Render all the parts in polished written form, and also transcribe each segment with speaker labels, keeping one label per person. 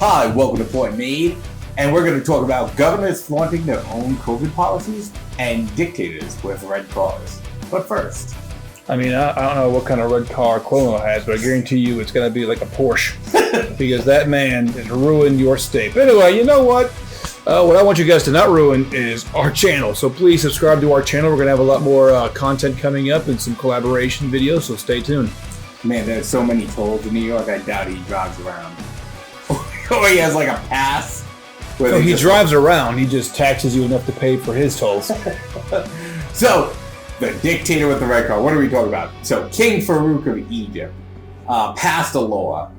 Speaker 1: Hi, welcome to Point Made, and we're going to talk about governors flaunting their own COVID policies and dictators with red cars. But first,
Speaker 2: I mean, I don't know what kind of red car Cuomo has, but I guarantee you it's going to be like a Porsche because that man has ruined your state. But anyway, you know what? What I want you guys to not ruin is our channel. So please subscribe to our channel. We're going to have a lot more content coming up and some collaboration videos, so stay tuned.
Speaker 1: Man, there's so many tolls in New York, I doubt he drives around. Or he has like a pass.
Speaker 2: No, he drives around. He just taxes you enough to pay for his tolls.
Speaker 1: So, the dictator with the red car. What are we talking about? So, King Farouk of Egypt passed a law.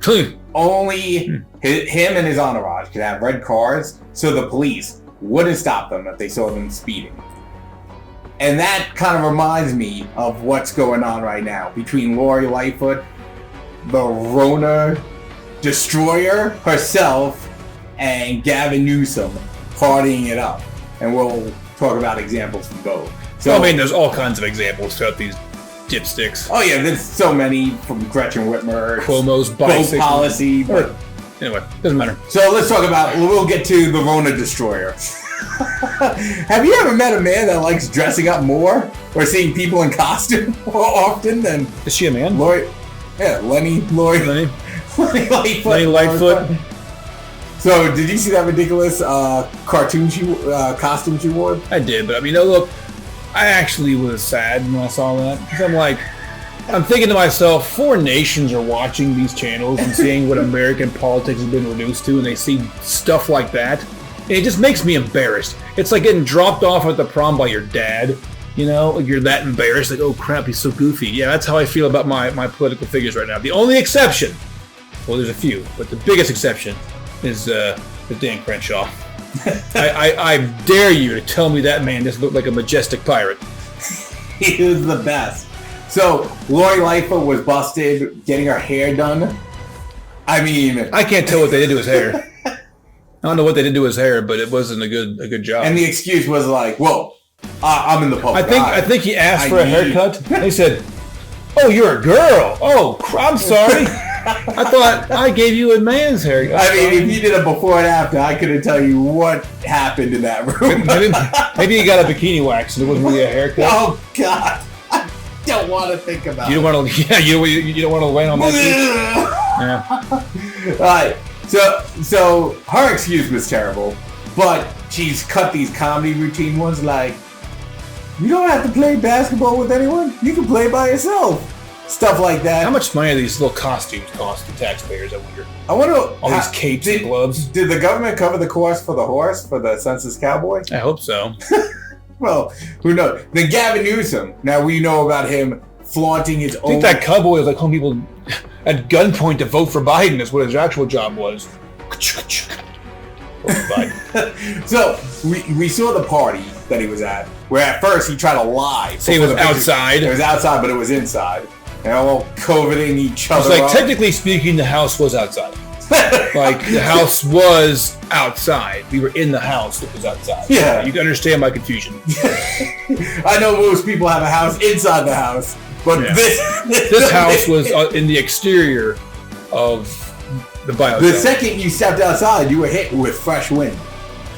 Speaker 1: Only him and his entourage could have red cars, so the police wouldn't stop them if they saw them speeding. And that kind of reminds me of what's going on right now between Lori Lightfoot, the Rona destroyer herself, and Gavin Newsom partying it up. And we'll talk about examples from both.
Speaker 2: So, I mean, there's all kinds of examples throughout these dipsticks.
Speaker 1: Oh yeah, there's so many, from Gretchen Whitmer,
Speaker 2: Cuomo's bicycle
Speaker 1: policy. But
Speaker 2: anyway, doesn't matter.
Speaker 1: So let's talk about, we'll get to the Rona destroyer. Have you ever met a man that likes dressing up more or seeing people in costume more often than...
Speaker 2: Is she a man?
Speaker 1: Lenny Lightfoot. So, did you see that ridiculous costume she wore?
Speaker 2: I did, but I mean, look, I actually was sad when I saw that. Because I'm thinking to myself, foreign nations are watching these channels and seeing what American politics has been reduced to, and they see stuff like that. And it just makes me embarrassed. It's like getting dropped off at the prom by your dad. You know, like you're that embarrassed, like, oh crap, he's so goofy. Yeah, that's how I feel about my political figures right now. The only exception, well, there's a few, but the biggest exception is Dan Crenshaw. I dare you to tell me that man just looked like a majestic pirate.
Speaker 1: He was the best. So, Lori Lightfoot was busted getting her hair done. I mean...
Speaker 2: I can't tell what they did to his hair. I don't know what they did to his hair, but it wasn't a good job.
Speaker 1: And the excuse was like, well, I'm in the public
Speaker 2: I think he asked for a haircut. They said, oh, you're a girl. Oh, I'm sorry. I thought I gave you a man's haircut.
Speaker 1: I mean, if you did a before and after, I couldn't tell you what happened in that room.
Speaker 2: Maybe you got a bikini wax and it wasn't really a haircut.
Speaker 1: Oh, God. I don't want to think about it.
Speaker 2: You don't want to, yeah, you don't want to land on that.
Speaker 1: Yeah. All right. So her excuse was terrible, but she's cut these comedy routine ones like, you don't have to play basketball with anyone. You can play by yourself. Stuff like that.
Speaker 2: How much money do these little costumes cost the taxpayers, I wonder?
Speaker 1: I wonder...
Speaker 2: All these capes and gloves.
Speaker 1: Did the government cover the cost for the horse, for the census cowboy?
Speaker 2: I hope so.
Speaker 1: Well, who knows? Then Gavin Newsom. Now we know about him flaunting his own...
Speaker 2: I think that cowboy was like calling people at gunpoint to vote for Biden is what his actual job was.
Speaker 1: So, we saw the party that he was at, where at first he tried to lie.
Speaker 2: Say it was outside.
Speaker 1: It was outside, but it was inside. And all COVIDing each other.
Speaker 2: It's like, technically speaking, the house was outside. Like, the house was outside. We were in the house, it was outside.
Speaker 1: Yeah.
Speaker 2: You can understand my confusion.
Speaker 1: I know most people have a house inside the house, but yeah.
Speaker 2: This house was in the exterior of the biozone.
Speaker 1: The second you stepped outside, you were hit with fresh wind.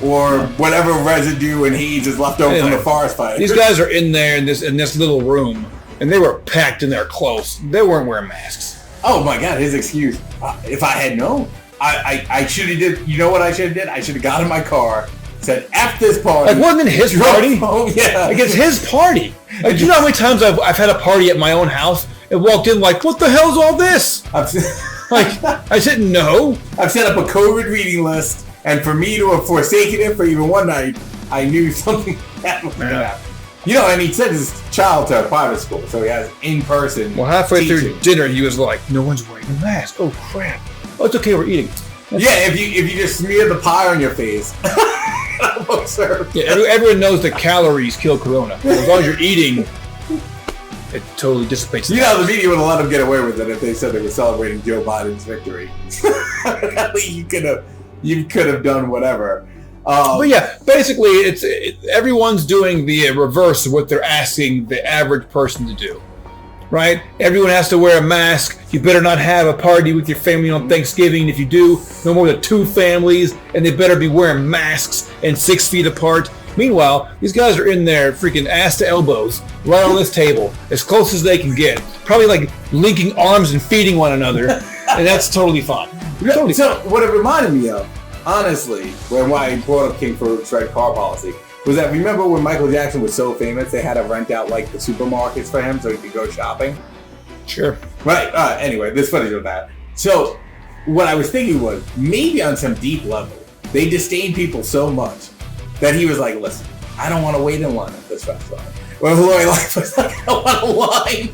Speaker 1: Or whatever residue and heat is left over from the forest fire.
Speaker 2: These guys are in there in this little room, and they were packed in there close. They weren't wearing masks.
Speaker 1: Oh my God, his excuse. If I had known, I should have did. You know what I should have did? I should have got in my car, said F this party.
Speaker 2: Like, wasn't it his party?
Speaker 1: Home, yeah.
Speaker 2: Like, it's his party. Like, do you know how many times I've had a party at my own house and walked in like, what the hell's all this? Like, I didn't know.
Speaker 1: I've set up a COVID reading list, and for me to have forsaken it for even one night, I knew something bad was going to happen. You know, and he sent his child to a private school, so he has in-person
Speaker 2: Well, halfway
Speaker 1: teaching.
Speaker 2: through dinner, he was like, no one's wearing a mask. Oh, crap. Oh, it's okay, we're eating.
Speaker 1: Yeah, if you just smear the pie on your face.
Speaker 2: Yeah, everyone knows that calories kill corona. As long as you're eating, it totally dissipates.
Speaker 1: You know, the media would have let them get away with it if they said they were celebrating Joe Biden's victory. You could have done whatever.
Speaker 2: But yeah, basically, everyone's doing the reverse of what they're asking the average person to do, right? Everyone has to wear a mask. You better not have a party with your family on Thanksgiving. If you do, no more than 2 families, and they better be wearing masks and 6 feet apart. Meanwhile, these guys are in there freaking ass to elbows, right on this table, as close as they can get. Probably like linking arms and feeding one another, and that's totally fine. Totally
Speaker 1: so what it reminded me of, honestly, why I brought up King Farouk's red car policy, was that remember when Michael Jackson was so famous, they had to rent out like the supermarkets for him so he could go shopping?
Speaker 2: Sure.
Speaker 1: Right. Anyway, this footage of that. So what I was thinking was, maybe on some deep level, they disdain people so much that he was like, listen, I don't want to wait in line at this restaurant. Well, Lori was like, I want a line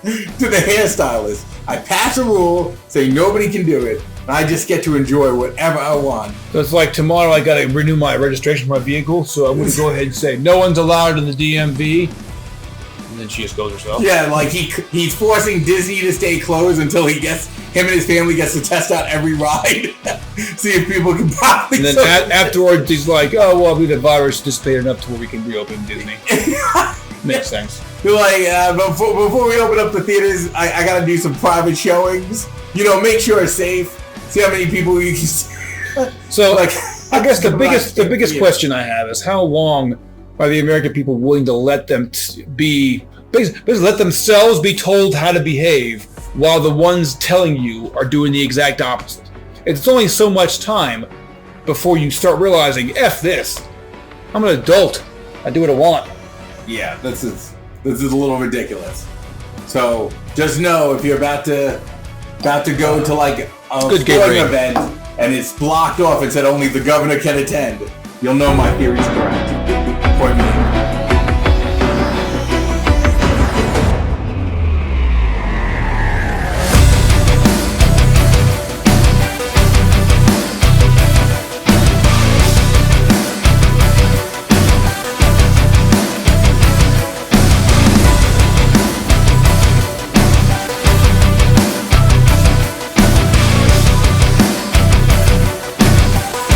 Speaker 1: to the hairstylist. I pass a rule saying nobody can do it, and I just get to enjoy whatever I want.
Speaker 2: So it's like tomorrow I got to renew my registration for my vehicle, so I'm going to go ahead and say, no one's allowed in the DMV. And then she just goes herself.
Speaker 1: Yeah, like he's forcing Disney to stay closed until him and his family gets to test out every ride. See if people can probably.
Speaker 2: And then afterwards he's like, oh, well, the virus dissipated enough to where we can reopen Disney. Makes sense.
Speaker 1: You're like, before we open up the theaters, I got to do some private showings. Make sure it's safe. See how many people you can see.
Speaker 2: So, like, I guess the biggest question I have is how long are the American people willing to let them basically let themselves be told how to behave while the ones telling you are doing the exact opposite? It's only so much time before you start realizing, F this. I'm an adult. I do what I want.
Speaker 1: Yeah, this is a little ridiculous. So just know if you're about to go to like a sporting event and it's blocked off and said only the governor can attend, you'll know my theory's correct. Point me